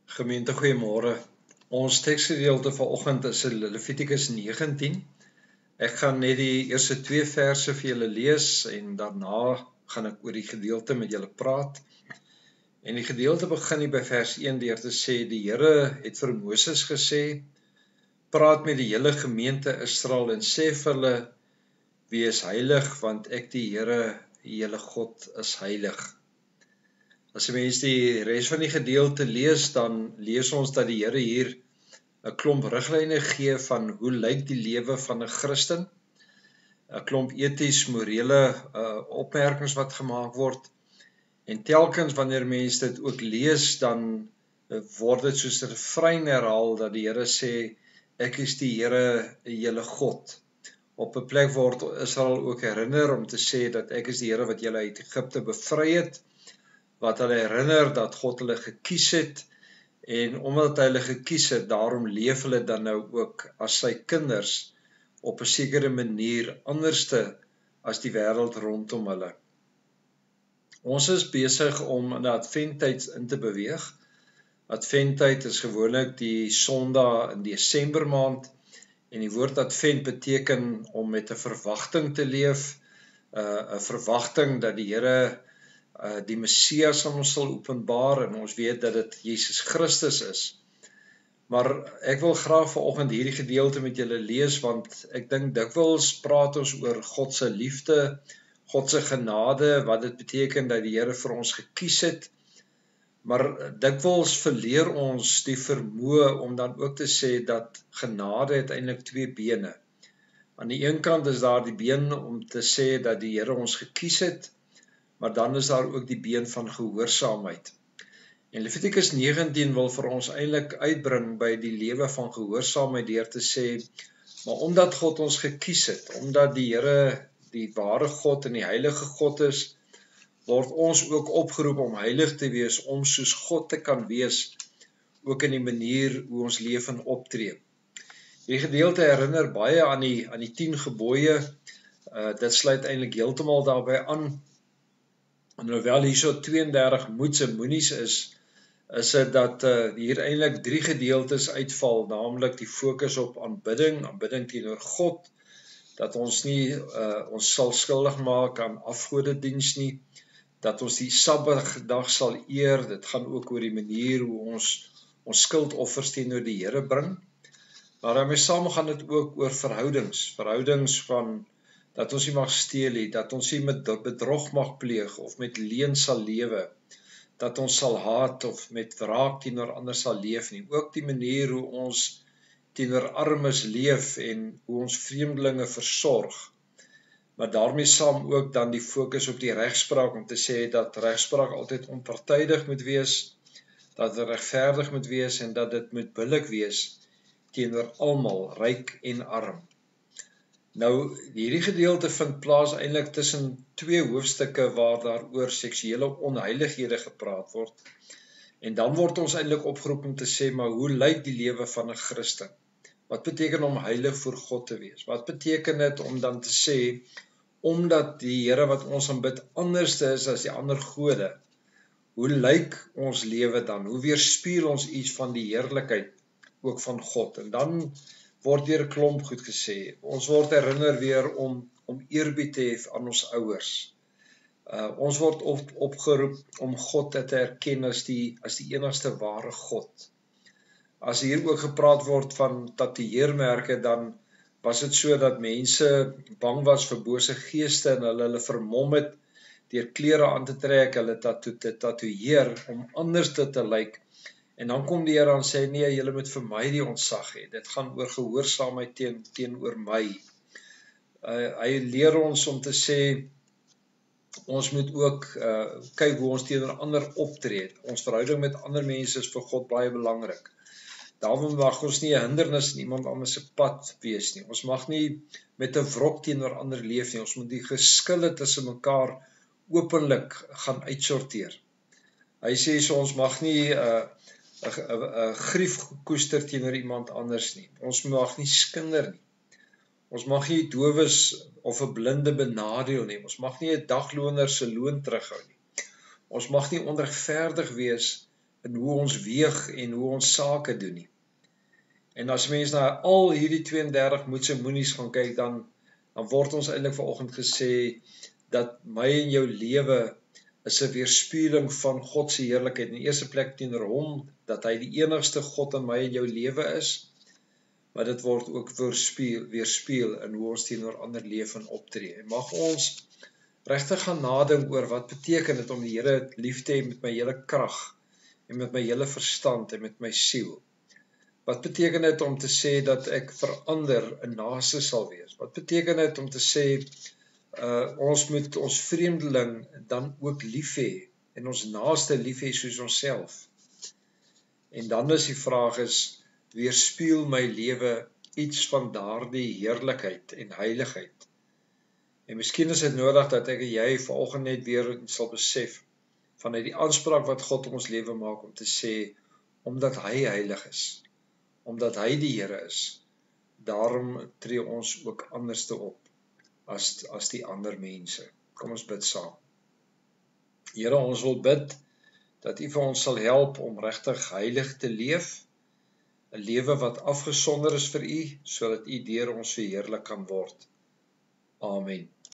Gemeente, goeiemôre. Ons teksgedeelte vanoggend is in Levitikus 19. Ek gaan net die eerste 2 verse vir julle lees en daarna gaan ek oor die gedeelte met julle praat. En die gedeelte begin by vers 1 deur te sê: Die Here het vir Moses gesê: Praat met die hele gemeente Israel en sê vir hulle: Wees heilig, want ek die Here, julle God, is heilig. As jy mens die res van die gedeelte lees, dan lees ons dat die Here hier 'n klomp riglyne gee van hoe lyk die lewe van 'n Christen, 'n klomp eties morele opmerkings wat gemaak word. En telkens wanneer mense dit ook lees, dan word dit soos 'n refrein herhaal dat die Here sê: Ek is die Here, julle God. Op 'n plek word Israel ook herinner om te sê dat ek is die Here wat julle uit Egipte bevry het, wat hulle herinner dat God hulle gekies het, en omdat hy hulle gekies het, daarom leef hulle dan nou ook as sy kinders op 'n sekere manier anderste as die wêreld rondom hulle. Ons is besig om in die Adventtyd in te beweeg. Adventtyd is gewoonlik die Sondag in Desember maand, en die woord Advent beteken om met 'n verwagting te leef, 'n verwagting dat die Here die Messias aan ons sal openbaar, en ons weet dat dit Jesus Christus is. Maar ek wil graag vanoggend hierdie gedeelte met julle lees, want ek dink dikwels praat ons oor God se liefde, God se genade, wat dit beteken dat die Here vir ons gekies het, maar dikwels verleer ons die vermoë om dan ook te sê dat genade uiteindelik 2 bene. Aan die een kant is daar die been om te sê dat die Here ons gekies het, maar dan is daar ook die been van gehoorsaamheid. En Levitikus 19 wil vir ons eintlik uitbring by die lewe van gehoorsaamheid deur te sê, maar omdat God ons gekies het, omdat die Here die ware God en die heilige God is, word ons ook opgeroep om heilig te wees, om soos God te kan wees, ook in die manier hoe ons leef en optree. Hierdie gedeelte herinner baie aan die 10 gebooie. Dit sluit eintlik heeltemal daarbey aan. En hoewel hierso 32 moets en moenies is dit dat hier eintlik 3 gedeeltes uitval, naamlik die fokus op aanbidding teenoor God, dat ons nie ons sal skuldig maak aan afgodediens nie, dat ons die Sabbatdag sal eer. Dit gaan ook oor die manier hoe ons skuldoffers teenoor die Here bring. Maar daarmee saam gaan dit ook oor verhoudings van dat ons nie mag steel nie, dat ons nie met bedrog mag pleeg of met leuen sal lewe, dat ons sal haat of met wraak teenoor ander sal leef nie. Ook die manier hoe ons teenoor armes leef en hoe ons vreemdelinge versorg. Maar daarmee saam ook dan die fokus op die regspraak, om te sê dat regspraak altyd onpartydig moet wees, dat dit regverdig moet wees en dat dit moet billik wees teenoor almal, ryk en arm. Nou, hierdie gedeelte vind plaas eintlik tussen 2 hoofstukke waar daar oor seksuele onheilighede gepraat word. En dan word ons eintlik opgeroep om te sê, maar hoe lyk die lewe van 'n Christen? Wat beteken om heilig voor God te wees? Wat beteken dit om dan te sê, omdat die Here wat ons aanbid anderste is as die ander gode, hoe lyk ons lewe dan? Hoe weerspieël ons iets van die heerlikheid ook van God? En dan word deur 'n klomp goed gesê. Ons word herinner weer om eerbied te hê aan ons ouers. Ons word opgeroep om God te erken as die enigste ware God. As hier ook gepraat word van tatoeëermerke, dan was dit so dat mense bang was vir bose geeste en hulle vermom het deur klere aan te trek, hulle te tatoeëer om anders te lyk. En dan kom die Here en sê, nee, julle moet vir my die ontsag hê. Dit gaan oor gehoorsaamheid teenoor my. Hy leer ons om te sê, ons moet ook kyk hoe ons teenoor ander optree. Ons verhouding met ander mense is vir God baie belangrik. Daarom mag ons nie 'n hindernis in iemand anders se pad wees nie. Ons mag nie met 'n wrok teenoor ander leef nie. Ons moet die geskille tussen mekaar openlik gaan uitsorteer. Hy sê so, ons mag nie 'n grief koester teenoor iemand anders nie. Ons mag nie skinder nie. Ons mag nie dowes of 'n blinde benadeel nie. Ons mag nie 'n dagloner se loon terughou nie. Ons mag nie onregverdig wees in hoe ons weeg en hoe ons sake doen nie. En as mens na al hierdie 32 moedse moenies gaan kyk, dan word ons eintlik vanoggend gesê dat my en jou lewe is 'n weerspieëling van God se heerlikheid. In die eerste plek teenoor hom, dat hy die enigste God in my en jou lewe is, maar dit word ook weerspieël in hoe ons teenoor ander leef en optree. En mag ons regtig gaan nadink oor wat beteken dit om die Here lief te hê met my hele krag en met my hele verstand en met my siel. Wat beteken dit om te sê dat ek verander 'n naaste sal wees? Wat beteken dit om te sê ons moet ons vreemdeling dan ook lief hê en ons naaste lief hê soos onsself? En dan is die vraag is, weerspieël my lewe iets van daardie heerlikheid en heiligheid? En miskien is dit nodig dat ek en jy vanoggend net weer sal besef vanuit die aanspraak wat God op ons lewe maak om te sê, omdat hy heilig is, omdat hy die Here is, daarom tree ons ook anderste op as die ander mense. Kom ons bid saam. Here, ons wil bid dat U vir ons sal help om regtig heilig te leef, 'n lewe wat afgesonder is vir U, sodat U deur ons verheerlik kan word. Amen.